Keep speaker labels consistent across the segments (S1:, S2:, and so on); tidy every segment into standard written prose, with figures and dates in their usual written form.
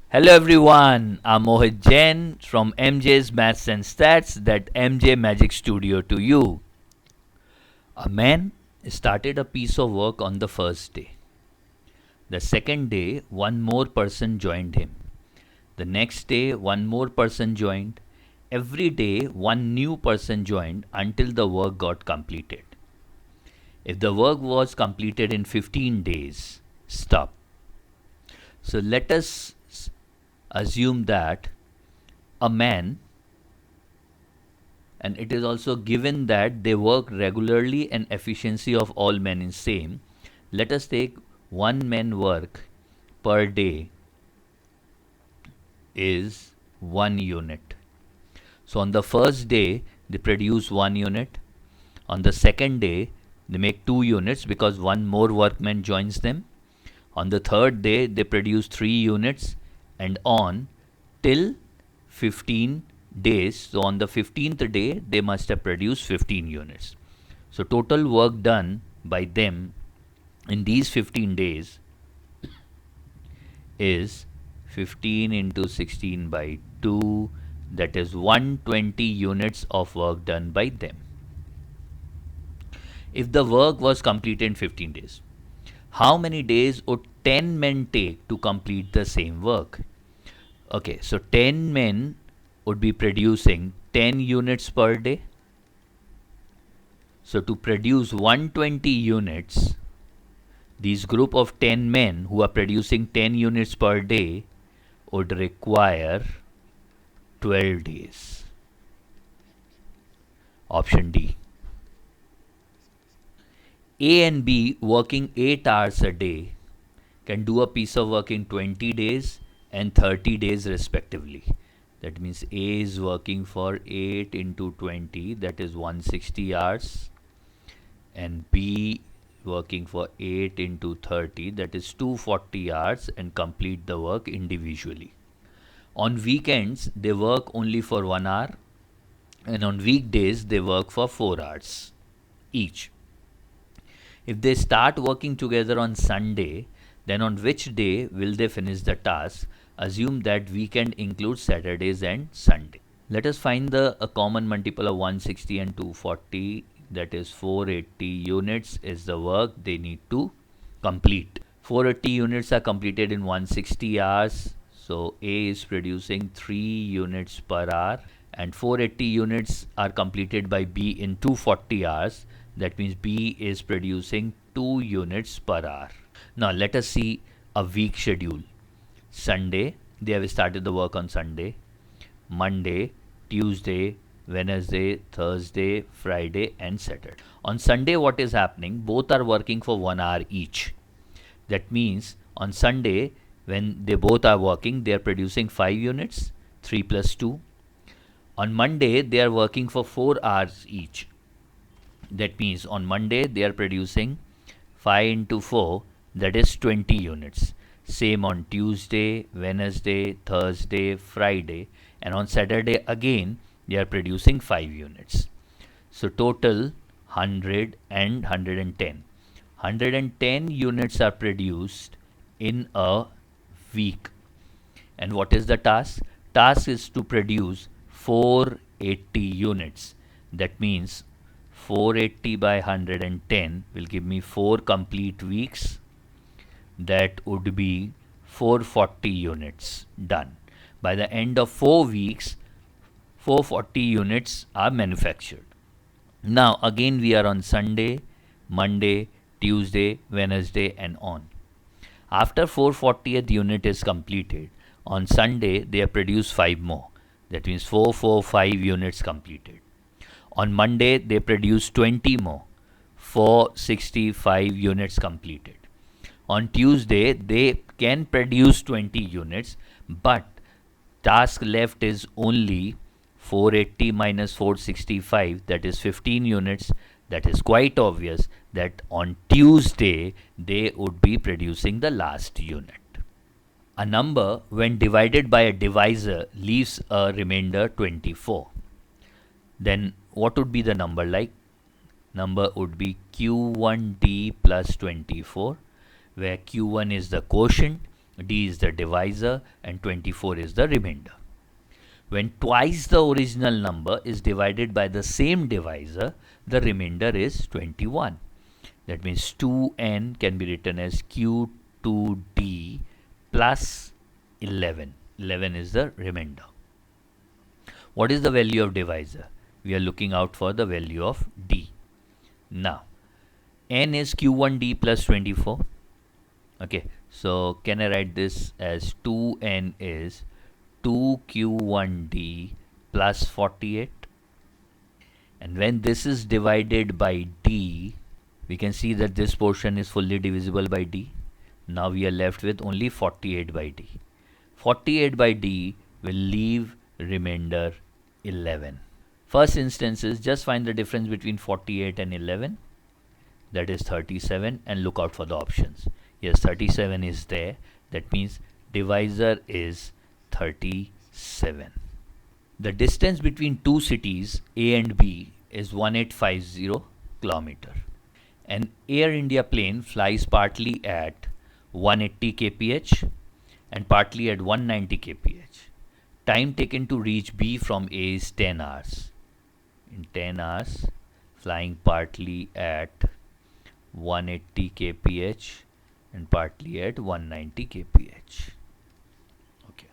S1: Hello everyone, I'm Mohit Jain from MJ's Maths and Stats, that MJ Magic Studio to you. A man started a piece of work on the first day. The second day, one more person joined him. The next day, one more person joined. Every day, one new person joined until the work got completed. If the work was completed in 15 days, stop. So let us assume that a man, and it is also given that they work regularly and efficiency of all men is same. Let us take one man work per day is 1 unit. So on the first day they produce 1 unit. On the second day they make 2 units because one more workman joins them. On the third day they produce 3 units, and on till 15 days. So on the 15th day they must have produced 15 units. So total work done by them in these 15 days is 15 into 16 by 2, that is 120 units of work done by them. If the work was completed in 15 days, how many days would 10 men take to complete the same work? Okay, so 10 men would be producing 10 units per day. So to produce 120 units, these group of 10 men who are producing 10 units per day would require 12 days. Option D. A and B, working 8 hours a day, can do a piece of work in 20 days and 30 days respectively. That means A is working for 8 into 20, that is 160 hours, and B working for 8 into 30, that is 240 hours, and complete the work individually. On weekends they work only for 1 hour, and on weekdays they work for 4 hours each. If they start working together on Sunday, then on which day will they finish the task? Assume that weekend includes Saturdays and Sunday. Let us find the common multiple of 160 and 240, that is 480 units is the work they need to complete. 480 units are completed in 160 hours, so A is producing 3 units per hour, and 480 units are completed by B in 240 hours. That means B is producing 2 units per hour. Now let us see a week schedule. Sunday, they have started the work on Sunday. Monday, Tuesday, Wednesday, Thursday, Friday, and Saturday. On Sunday, what is happening? Both are working for 1 hour each. That means on Sunday, when they both are working, they are producing 5 units, 3 plus 2. On Monday, they are working for 4 hours each. That means on Monday they are producing 5 into 4, that is 20 units. Same on Tuesday, Wednesday, Thursday, Friday, and on Saturday again they are producing 5 units. So total 100 and 110. 110 units are produced in a week. And what is the task? Task is to produce 480 units. That means 480 by 110 will give me 4 complete weeks. That would be 440 units done. By the end of 4 weeks, 440 units are manufactured. Now again we are on Sunday, Monday, Tuesday, Wednesday, and on. After 440th unit is completed, on Sunday they have produced 5 more. That means 445 units completed. On Monday, they produced 20 more, 465 units completed. On Tuesday, they can produce 20 units, but task left is only 480 minus 465, that is 15 units. That is quite obvious that on Tuesday, they would be producing the last unit. A number, when divided by a divisor, leaves a remainder 24. Then what would be the number like? Number would be Q1D plus 24, where Q1 is the quotient D is the divisor and 24 is the remainder. When twice the original number is divided by the same divisor, the remainder is 21. That means 2n can be written as Q2D plus 11. 11 is the remainder. What is the value of divisor? We are looking out for the value of D. Now, n is Q1D plus 24. Okay, so can I write this as 2n is 2Q1D plus 48? And when this is divided by D, we can see that this portion is fully divisible by D. Now we are left with only 48 by D. 48 by D will leave remainder 11. First instance is just find the difference between 48 and 11. That is 37, and look out for the options. Yes, 37 is there. That means divisor is 37. The distance between two cities A and B is 1850 kilometer. An Air India plane flies partly at 180 kph and partly at 190 kph. Time taken to reach B from A is 10 hours. In 10 hours, flying partly at 180 kph and partly at 190 kph. Okay.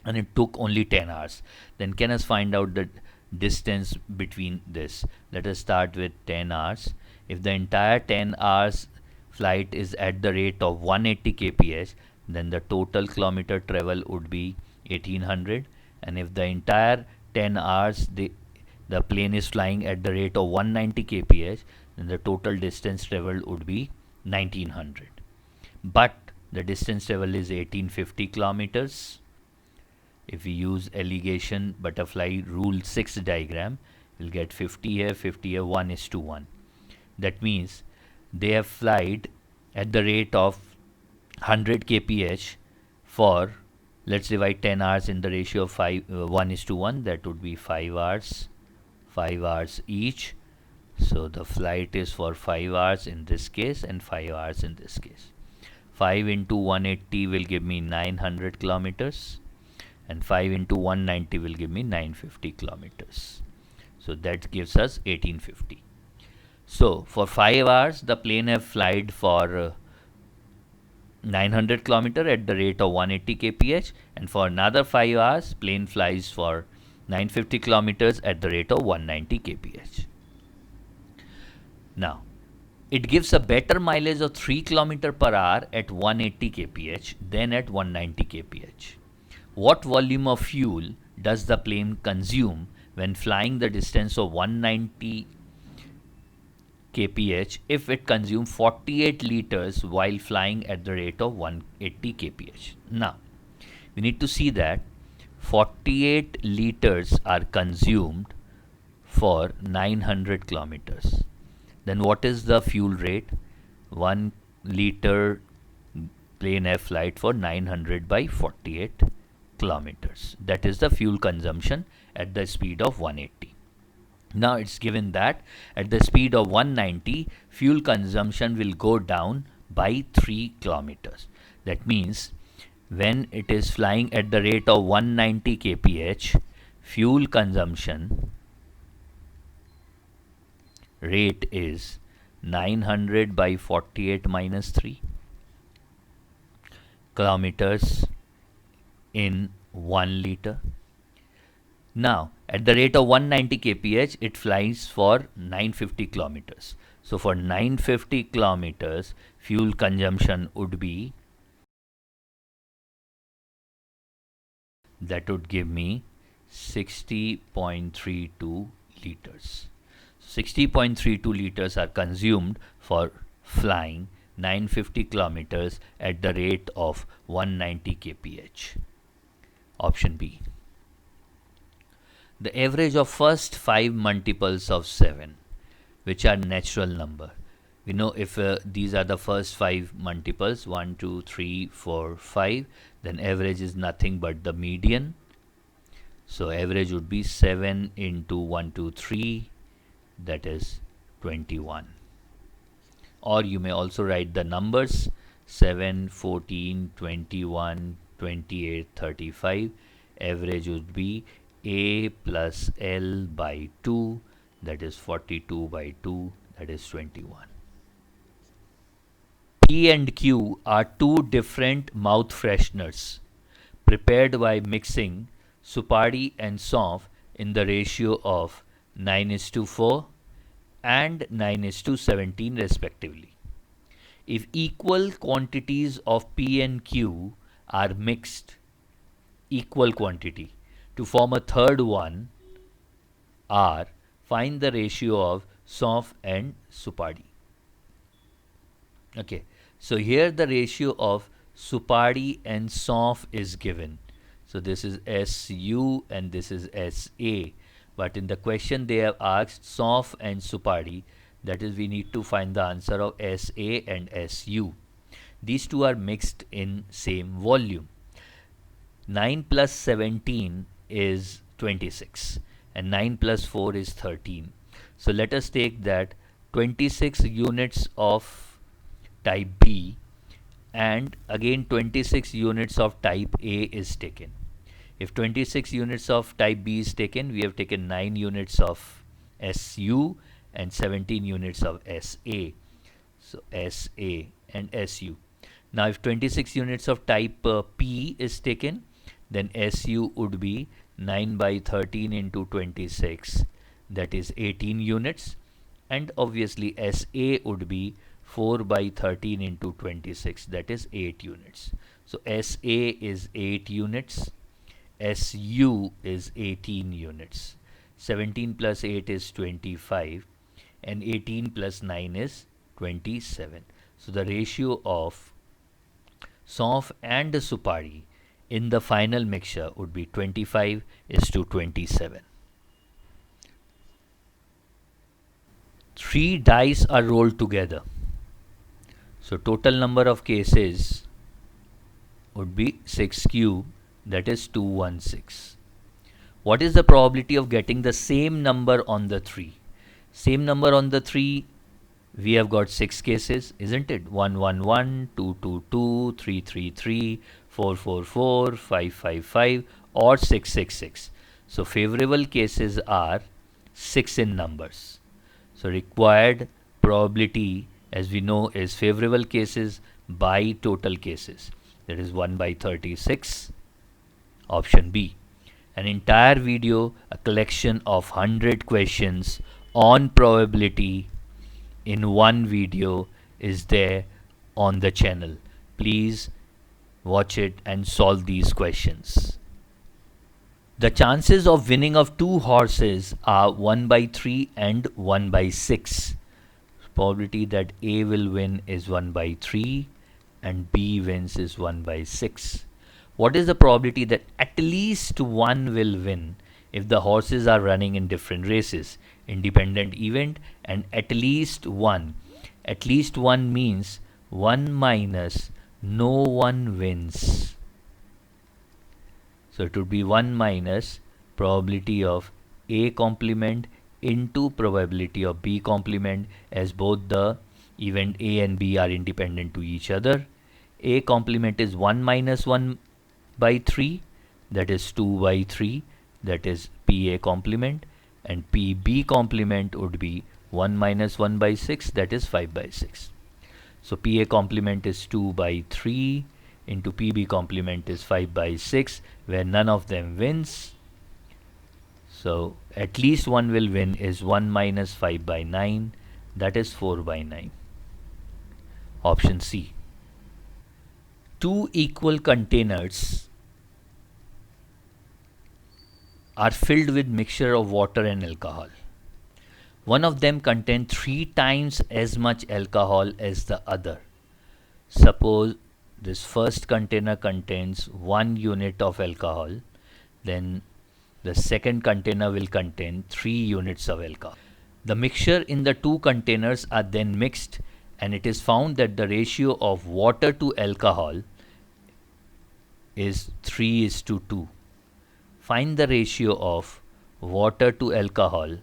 S1: And it took only 10 hours. Then can us find out the distance between this. Let us start with 10 hours. If the entire 10 hours flight is at the rate of 180 kph, then the total kilometer travel would be 1800. And if the entire 10 hours the plane is flying at the rate of 190 kph, then the total distance traveled would be 1900. But the distance traveled is 1850 kilometers. If we use alligation butterfly rule 6 diagram, we'll get 50 here, 50 here, 1:1. That means they have flied at the rate of 100 kph for, let's divide 10 hours in the ratio of 1:1. That would be 5 hours, 5 hours each. So the flight is for 5 hours in this case and 5 hours in this case. 5 into 180 will give me 900 kilometers, and 5 into 190 will give me 950 kilometers. So that gives us 1850. So for 5 hours the plane have flied for 900 kilometer at the rate of 180 kph, and for another 5 hours plane flies for 950 kilometers at the rate of 190 kph. Now, it gives a better mileage of 3 km per hour at 180 kph than at 190 kph. What volume of fuel does the plane consume when flying the distance of 190 kph if it consumes 48 liters while flying at the rate of 180 kph? Now, we need to see that 48 liters are consumed for 900 kilometers. Then what is the fuel rate? 1 liter plane have flight for 900 by 48 kilometers. That is the fuel consumption at the speed of 180. Now it's given that at the speed of 190, fuel consumption will go down by 3 kilometers. That means when it is flying at the rate of 190 kph, fuel consumption rate is 900 by 48 minus 3 kilometers in 1 liter. Now, at the rate of 190 kph, it flies for 950 kilometers. So, for 950 kilometers, fuel consumption would be, that would give me 60.32 liters. 60.32 liters are consumed for flying 950 kilometers at the rate of 190 kph. Option B. The average of first 5 multiples of 7, which are natural number. We know if these are the first 5 multiples, 1, 2, 3, 4, 5, then average is nothing but the median. So average would be 7 into 1, 2, 3, that is 21. Or you may also write the numbers. 7, 14, 21, 28, 35. Average would be A plus L by 2, that is 42 by 2, that is 21. P and Q are two different mouth fresheners prepared by mixing supari and saunf in the ratio of 9:4 and 9:17 respectively. If equal quantities of P and Q are mixed equal quantity to form a third one, R, find the ratio of saunf and supari. Okay, so here the ratio of supari and saunf is given. So this is SU and this is SA. But in the question they have asked saunf and supari. That is, we need to find the answer of SA and SU. These two are mixed in same volume. 9 plus 17 is 26 and 9 plus 4 is 13. So let us take that 26 units of type B and again 26 units of type A is taken. If 26 units of type B is taken, we have taken 9 units of SU and 17 units of SA. So SA and SU. Now if 26 units of type P is taken, then SU would be 9 by 13 into 26, that is 18 units, and obviously SA would be 4 by 13 into 26, that is 8 units. So SA is 8 units, SU is 18 units. 17 plus 8 is 25 and 18 plus 9 is 27. So the ratio of saunf and supari in the final mixture would be 25 is to 27. 3 dice are rolled together. So total number of cases would be 6 cube, that is 216. What is the probability of getting the same number on the 3? Same number on the 3, we have got 6 cases, isn't it? 111, 222, 333, 444, 555 or 666. So favorable cases are 6 in numbers. So required probability, as we know, is favorable cases by total cases. That is 1 by 36. Option B. An entire video, a collection of 100 questions on probability in one video is there on the channel. Please watch it and solve these questions. The chances of winning of two horses are 1 by 3 and 1 by 6. Probability that A will win is 1 by 3 and B wins is 1 by 6. What is the probability that at least one will win if the horses are running in different races? Independent event and at least one. At least one means 1 minus no one wins. So it would be 1 minus probability of A complement into probability of B complement, as both the event A and B are independent to each other. A complement is 1 minus 1 by 3, that is 2 by 3, that is PA complement, and PB complement would be 1 minus 1 by 6, that is 5 by 6. So PA complement is 2 by 3 into PB complement is 5 by 6, where none of them wins. So at least one will win is 1 minus 5 by 9, that is 4 by 9. Option C. Two equal containers are filled with mixture of water and alcohol. One of them contains 3 times as much alcohol as the other. Suppose this first container contains 1 unit of alcohol, then the second container will contain 3 units of alcohol. The mixture in the two containers are then mixed, and it is found that the ratio of water to alcohol is 3:2. Find the ratio of water to alcohol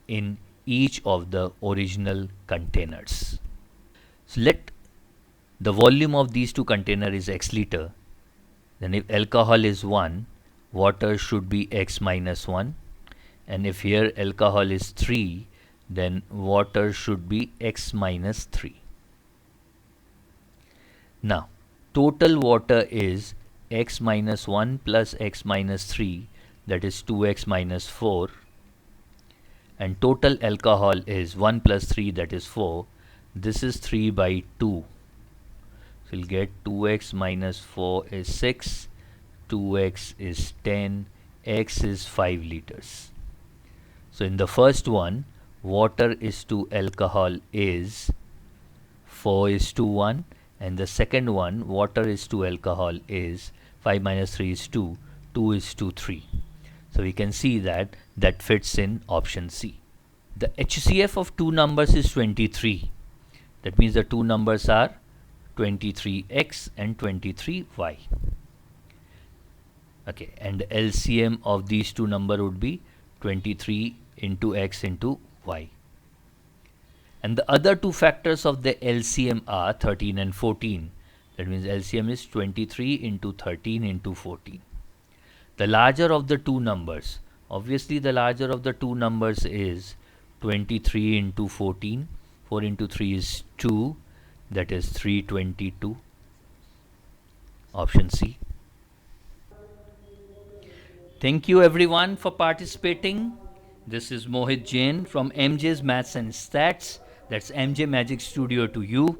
S1: in each of the original containers. So let The volume of these two containers is x liter. Then if alcohol is 1, water should be x minus 1. And if here alcohol is 3, then water should be x minus 3. Now, total water is x minus 1 plus x minus 3, that is 2x minus 4. And total alcohol is 1 plus 3, that is 4. This is 3 by 2. So we'll get 2x minus 4 is 6, 2x is 10, x is 5 liters. So in the first one, water is to alcohol is 4 is to 1, and the second one, water is to alcohol is 5 minus 3 is 2, 2 is to 3. So we can see that that fits in option C. The HCF of two numbers is 23. That means the two numbers are 23x and 23y. Okay, and the LCM of these two numbers would be 23 into x into y. And the other two factors of the LCM are 13 and 14. That means LCM is 23 into 13 into 14. The larger of the two numbers, obviously the larger of the two numbers is 23 into 14. 4 into 3 is 2, that is 322. Option C. Thank you everyone for participating. This is Mohit Jain from MJ's Maths and Stats. That's MJ Magic Studio to you.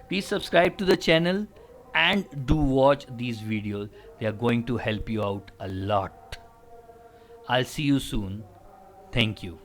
S1: Please subscribe to the channel and do watch these videos. They are going to help you out a lot. I'll see you soon. Thank you.